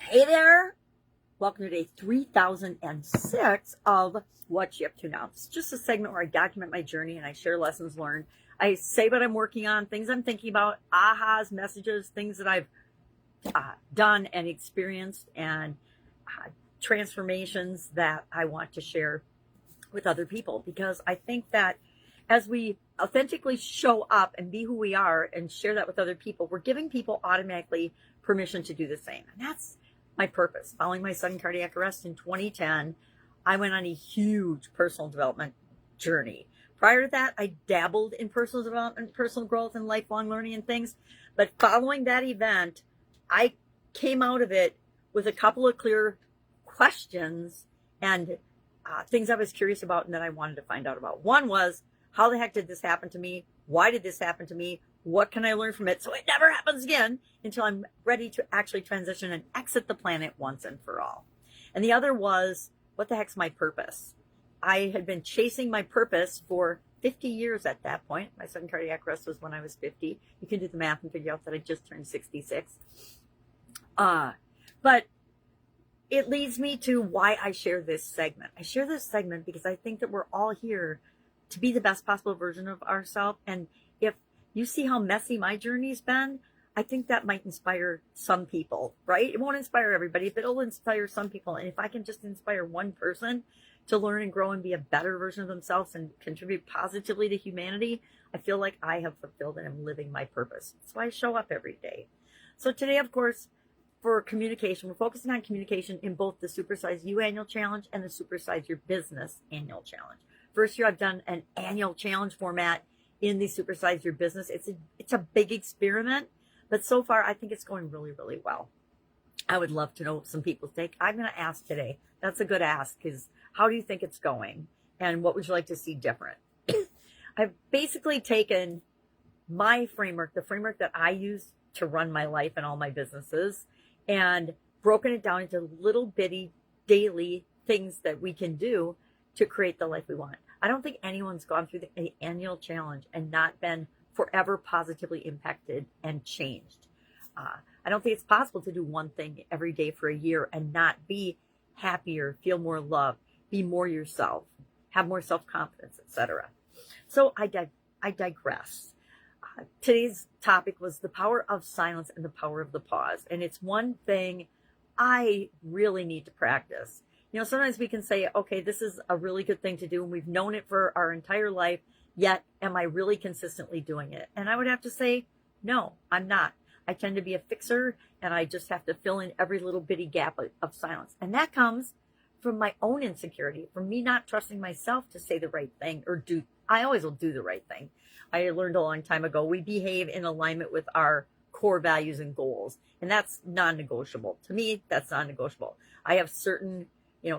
Hey there! Welcome to day 3006 of What You Up To Now. It's just a segment where I document my journey and I share lessons learned. I say what I'm working on, things I'm thinking about, ahas, messages, things that I've done and experienced, and transformations that I want to share with other people. Because I think that as we authentically show up and be who we are and share that with other people, we're giving people automatically permission to do the same. And that's my purpose. Following my sudden cardiac arrest in 2010, I went on a huge personal development journey. Prior to that, I dabbled in personal development, personal growth, and lifelong learning and things. But following that event, I came out of it with a couple of clear questions and things I was curious about and that I wanted to find out about. One was, how the heck did this happen to me? Why did this happen to me? What can I learn from it so it never happens again until I'm ready to actually transition and exit the planet once and for all? And the other was, what the heck's my purpose? I had been chasing my purpose for 50 years at that point. My sudden cardiac arrest was when I was 50. You can do the math and figure out that I just turned 66. But it leads me to why I share this segment. I share this segment because I think that we're all here to be the best possible version of ourselves. And if you see how messy my journey's been, I think that might inspire some people, right? It won't inspire everybody, but it'll inspire some people. And if I can just inspire one person to learn and grow and be a better version of themselves and contribute positively to humanity, I feel like I have fulfilled and am living my purpose. That's why I show up every day. So today, of course, for communication, we're focusing on communication in both the Supersize You Annual Challenge and the Supersize Your Business Annual Challenge. First year I've done an annual challenge format in the Supersize Your Business. It's a big experiment, but so far I think it's going really, really well. I would love to know what some people's take. I'm going to ask today. That's a good ask, because how do you think it's going? And what would you like to see different? I've basically taken my framework, the framework that I use to run my life and all my businesses, and broken it down into little bitty daily things that we can do to create the life we want. I don't think anyone's gone through the annual challenge and not been forever positively impacted and changed. I don't think it's possible to do one thing every day for a year and not be happier, feel more love, be more yourself, have more self-confidence, etc. So I digress. Today's topic was the power of silence and the power of the pause. And it's one thing I really need to practice. You know, sometimes we can say, okay, this is a really good thing to do, and we've known it for our entire life, yet am I really consistently doing it? And I would have to say, no, I'm not. I tend to be a fixer, and I just have to fill in every little bitty gap of silence. And that comes from my own insecurity, from me not trusting myself to say the right thing or do. I always will do the right thing. I learned a long time ago, we behave in alignment with our core values and goals, and that's non-negotiable. To me, that's non-negotiable. I have certain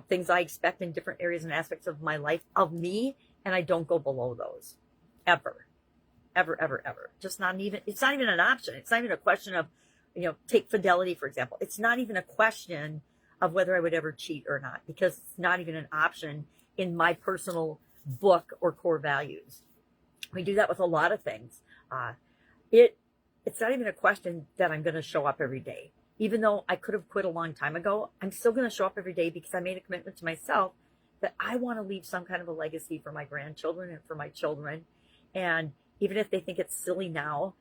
things I expect in different areas and aspects of my life, of me, and I don't go below those. Ever. Ever, ever, ever. Just not even, it's not even an option. It's not even a question of, take fidelity, for example. It's not even a question of whether I would ever cheat or not, because it's not even an option in my personal book or core values. We do that with a lot of things. It's not even a question that I'm going to show up every day. Even though I could have quit a long time ago, I'm still going to show up every day because I made a commitment to myself that I want to leave some kind of a legacy for my grandchildren and for my children. And even if they think it's silly now,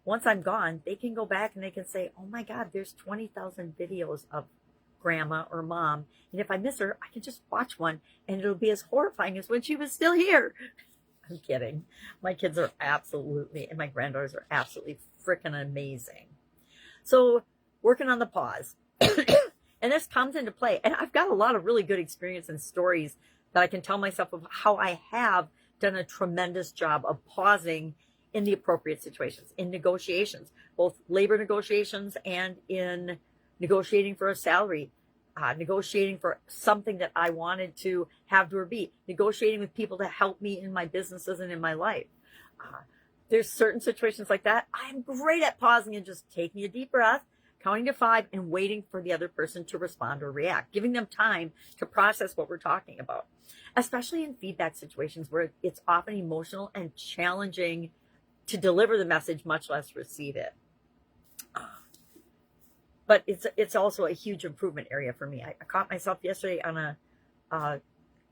once I'm gone, they can go back and they can say, oh my God, there's 20,000 videos of grandma or mom. And if I miss her, I can just watch one and it'll be as horrifying as when she was still here. I'm kidding. My kids are absolutely, and my granddaughters are absolutely freaking amazing. So working on the pause. And this comes into play. And I've got a lot of really good experience and stories that I can tell myself of how I have done a tremendous job of pausing in the appropriate situations, in negotiations, both labor negotiations and in negotiating for a salary, negotiating for something that I wanted to have do or be, negotiating with people to help me in my businesses and in my life. There's certain situations like that. I'm great at pausing and just taking a deep breath, counting to 5, and waiting for the other person to respond or react, giving them time to process what we're talking about, especially in feedback situations where it's often emotional and challenging to deliver the message, much less receive it. but it's also a huge improvement area for me. I caught myself yesterday on a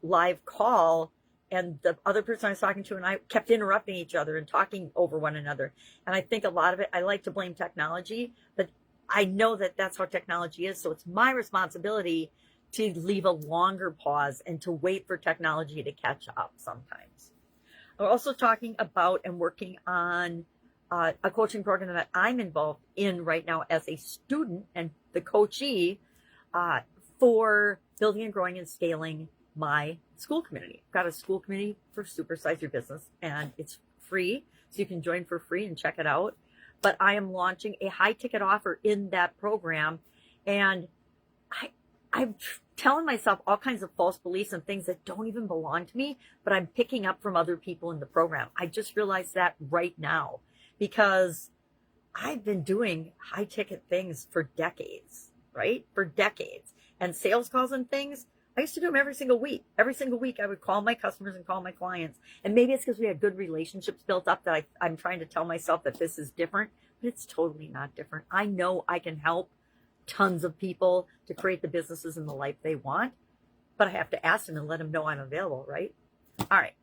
live call, and the other person I was talking to and I kept interrupting each other and talking over one another. And I think a lot of it, I like to blame technology, but I know that that's how technology is. So it's my responsibility to leave a longer pause and to wait for technology to catch up sometimes. We're also talking about and working on a coaching program that I'm involved in right now as a student and the coachee for building and growing and scaling my school community. I've got a school community for Supersize Your Business, and it's free, so you can join for free and check it out. But I am launching a high ticket offer in that program, and I'm telling myself all kinds of false beliefs and things that don't even belong to me, but I'm picking up from other people in the program. I just realized that right now because I've been doing high ticket things for decades, right? For decades. And sales calls and things, I used to do them every single week. Every single week, I would call my customers and call my clients. And maybe it's because we had good relationships built up that I'm trying to tell myself that this is different, but it's totally not different. I know I can help tons of people to create the businesses and the life they want, but I have to ask them and let them know I'm available, right? All right.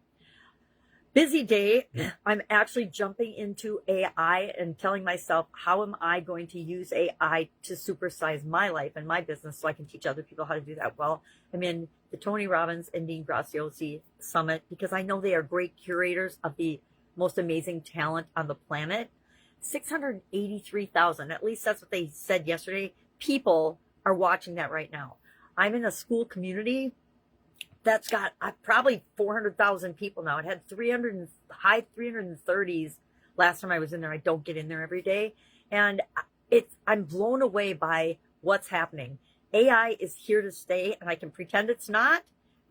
Busy day. I'm actually jumping into AI and telling myself, how am I going to use AI to supersize my life and my business so I can teach other people how to do that? Well, I'm in the Tony Robbins and Dean Graziosi Summit because I know they are great curators of the most amazing talent on the planet. 683,000, at least that's what they said yesterday, people are watching that right now. I'm in a school community that's got probably 400,000 people now. It had high 330s last time I was in there. I don't get in there every day. And I'm blown away by what's happening. AI is here to stay, and I can pretend it's not,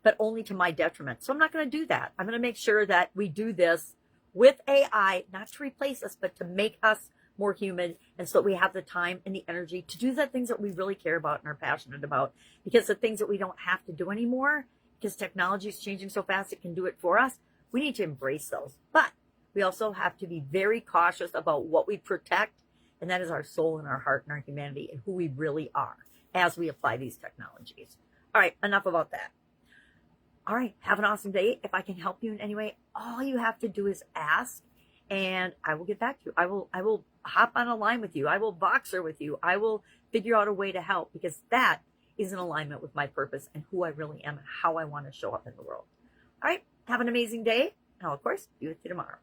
but only to my detriment. So I'm not going to do that. I'm going to make sure that we do this with AI, not to replace us, but to make us more human, and so that we have the time and the energy to do the things that we really care about and are passionate about. Because the things that we don't have to do anymore, because technology is changing so fast it can do it for us, we need to embrace those. But we also have to be very cautious about what we protect, and that is our soul and our heart and our humanity and who we really are as we apply these technologies. All right, enough about that. All right, have an awesome day. If I can help you in any way, all you have to do is ask, and I will get back to you. I will hop on a line with you. I will Voxer with you. I will figure out a way to help, because that is in alignment with my purpose and who I really am and how I want to show up in the world. All right, have an amazing day. And I'll, of course, be with you tomorrow.